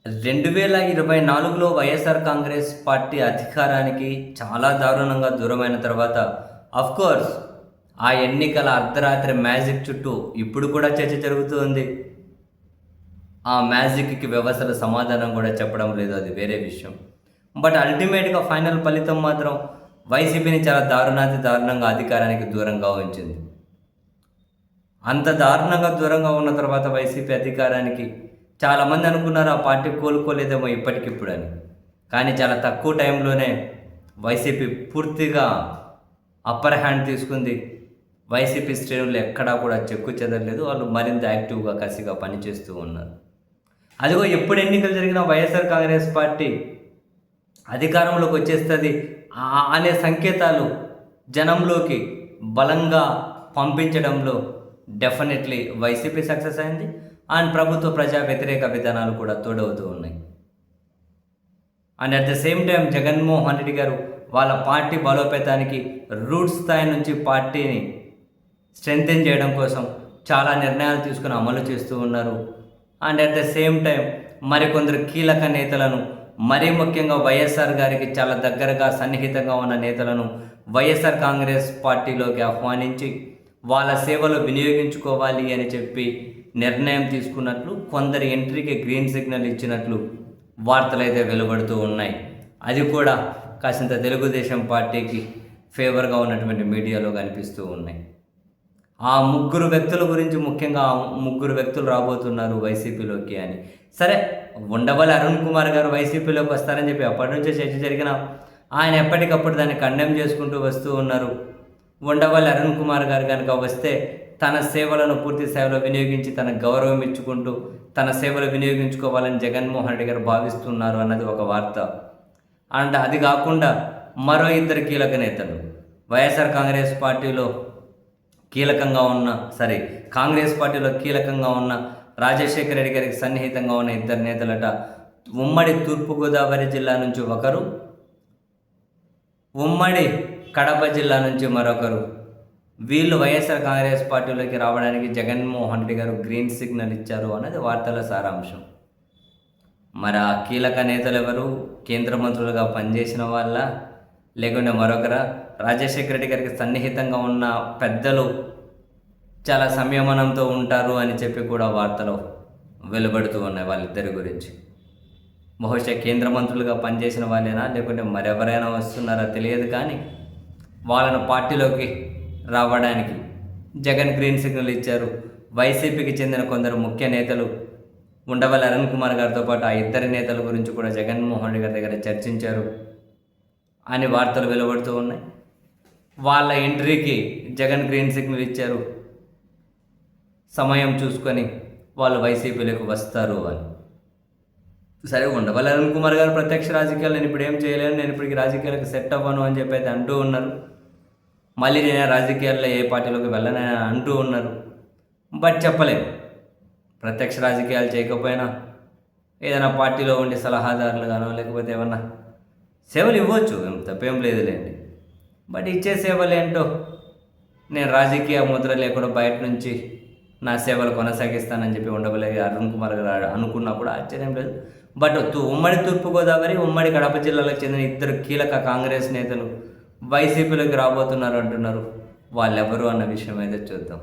2024లో YSR Congress party అధికారానికి చాలా దారుణంగా దూరమైన తర్వాత అఫ్కోర్స్ ఆ ఎన్నికల అర్ధరాత్రి మ్యాజిక్ చుట్టూ ఇప్పుడు కూడా చర్చ జరుగుతూ ఉంది. ఆ మ్యాజిక్కి వ్యవస్థల సమాధానం కూడా చెప్పడం లేదు, అది వేరే విషయం. బట్ అల్టిమేట్గా ఫైనల్ ఫలితం మాత్రం వైసీపీని చాలా దారుణంగా అధికారానికి దూరంగా ఉంచింది. అంత దారుణంగా దూరంగా ఉన్న తర్వాత వైసీపీ అధికారానికి చాలామంది అనుకున్నారు ఆ పార్టీ కోలుకోలేదేమో ఇప్పటికిప్పుడు అని. కానీ చాలా తక్కువ టైంలోనే వైసీపీ పూర్తిగా అప్పర్ హ్యాండ్ తీసుకుంది. వైసీపీ శ్రేణులు ఎక్కడా కూడా చెక్కు చెదరలేదు. వాళ్ళు మరింత యాక్టివ్గా కసిగా పనిచేస్తూ ఉన్నారు. అదిగో ఎప్పుడు ఎన్నికలు జరిగినా వైఎస్ఆర్ కాంగ్రెస్ పార్టీ అధికారంలోకి వచ్చేస్తుంది అనే సంకేతాలు జనంలోకి బలంగా పంపించడంలో డెఫినెట్లీ వైసీపీ సక్సెస్ అయింది. అండ్ ప్రభుత్వ ప్రజా వ్యతిరేక విధానాలు కూడా తోడవుతూ ఉన్నాయి. And at the same time Jaganmohan Reddy గారు వాళ్ళ పార్టీ బలోపేతానికి రూట్ స్థాయి నుంచి పార్టీని స్ట్రెంగ్తెన్ చేయడం కోసం చాలా నిర్ణయాలు తీసుకుని అమలు చేస్తూ ఉన్నారు. And at the same time మరికొందరు కీలక నేతలను, మరీ ముఖ్యంగా వైఎస్ఆర్ గారికి చాలా దగ్గరగా సన్నిహితంగా ఉన్న నేతలను వైఎస్ఆర్ కాంగ్రెస్ పార్టీలోకి ఆహ్వానించి వాళ్ళ సేవలు వినియోగించుకోవాలి అని చెప్పి నిర్ణయం తీసుకున్నట్లు, కొందరి ఎంట్రీకి గ్రీన్ సిగ్నల్ ఇచ్చినట్లు వార్తలు అయితే వెలువడుతూ ఉన్నాయి. అది కూడా కాసింత తెలుగుదేశం పార్టీకి ఫేవర్గా ఉన్నటువంటి మీడియాలో కనిపిస్తూ ఉన్నాయి. ఆ ముగ్గురు వ్యక్తుల గురించి, ముఖ్యంగా ముగ్గురు వ్యక్తులు రాబోతున్నారు వైసీపీలోకి అని. సరే, ఉండవల్లి అరుణ్ కుమార్ గారు వైసీపీలోకి వస్తారని చెప్పి అప్పటి నుంచే చర్చ జరిగిన ఆయన ఎప్పటికప్పుడు దాన్ని కండెమ్ చేసుకుంటూ వస్తూ ఉన్నారు. ఉండవల్లి అరుణ్ కుమార్ గారు కనుక వస్తే తన సేవలను పూర్తి సేవలో వినియోగించి తన గౌరవం ఇచ్చుకుంటూ తన సేవలు వినియోగించుకోవాలని జగన్మోహన్ రెడ్డి గారు భావిస్తున్నారు అన్నది ఒక వార్త. అండ్ అది కాకుండా మరో ఇద్దరు కీలక నేతలు వైఎస్ఆర్ కాంగ్రెస్ పార్టీలో కీలకంగా ఉన్న రాజశేఖర రెడ్డి గారికి సన్నిహితంగా ఉన్న ఇద్దరు నేతలట. ఉమ్మడి తూర్పుగోదావరి జిల్లా నుంచి ఒకరు, ఉమ్మడి కడప జిల్లా నుంచి మరొకరు. వీళ్ళు వైఎస్ఆర్ కాంగ్రెస్ పార్టీలోకి రావడానికి జగన్మోహన్ రెడ్డి గారు గ్రీన్ సిగ్నల్ ఇచ్చారు అన్నది వార్తల సారాంశం. మరి ఆ కీలక నేతలు ఎవరు? కేంద్ర మంత్రులుగా పనిచేసిన వాళ్ళ, లేకుంటే మరొకరా? రాజశేఖర రెడ్డి గారికి సన్నిహితంగా ఉన్న పెద్దలు చాలా సంయమనంతో ఉంటారు అని చెప్పి కూడా వార్తలు వెలువడుతూ ఉన్నాయి వాళ్ళిద్దరి గురించి. బహుశా కేంద్ర మంత్రులుగా పనిచేసిన వాళ్ళేనా, లేకుంటే మరెవరైనా వస్తున్నారా తెలియదు. కానీ వాళ్ళను పార్టీలోకి రావడానికి జగన్ గ్రీన్ సిగ్నల్ ఇచ్చారు. వైసీపీకి చెందిన కొందరు ముఖ్య నేతలు ఉండవల్లి అరుణ్ కుమార్ గారితో పాటు ఆ ఇద్దరి నేతల గురించి కూడా జగన్మోహన్ రెడ్డి గారి దగ్గర చర్చించారు అని వార్తలు వెలువడుతూ ఉన్నాయి. వాళ్ళ ఎంట్రీకి జగన్ గ్రీన్ సిగ్నల్ ఇచ్చారు, సమయం చూసుకొని వాళ్ళు వైసీపీలోకి వస్తారు అని. సరే, ఉండవల్లి అరుణ్ కుమార్ గారు ప్రత్యక్ష రాజకీయాలు నేను ఇప్పుడు ఏం చేయలేను, నేను ఇప్పటికి రాజకీయాలకు సెట్ అవ్వను అని చెప్పి అయితే అంటూ ఉన్నారు. మళ్ళీ నేను రాజకీయాల్లో ఏ పార్టీలోకి వెళ్ళనని అంటూ ఉన్నారు. బట్ చెప్పలేము, ప్రత్యక్ష రాజకీయాలు చేయకపోయినా ఏదైనా పార్టీలో ఉండే సలహాదారులుగానో లేకపోతే ఏమన్నా సేవలు ఇవ్వచ్చు, తప్పేం లేదులేండి. బట్ ఇచ్చే సేవలు ఏంటో నేను రాజకీయ ముద్ర లేకుండా బయట నుంచి నా సేవలు కొనసాగిస్తానని చెప్పి ఉండవల్లి అరుణ్ కుమార్ గారు అనుకున్నప్పుడు ఆశ్చర్యం లేదు. బట్ ఉమ్మడి తూర్పుగోదావరి, ఉమ్మడి కడప జిల్లాలకు చెందిన ఇద్దరు కీలక కాంగ్రెస్ నేతలు వైసీపీలోకి రాబోతున్నారు అంటున్నారు. వాళ్ళెవరు అన్న విషయం అయితే చూద్దాం.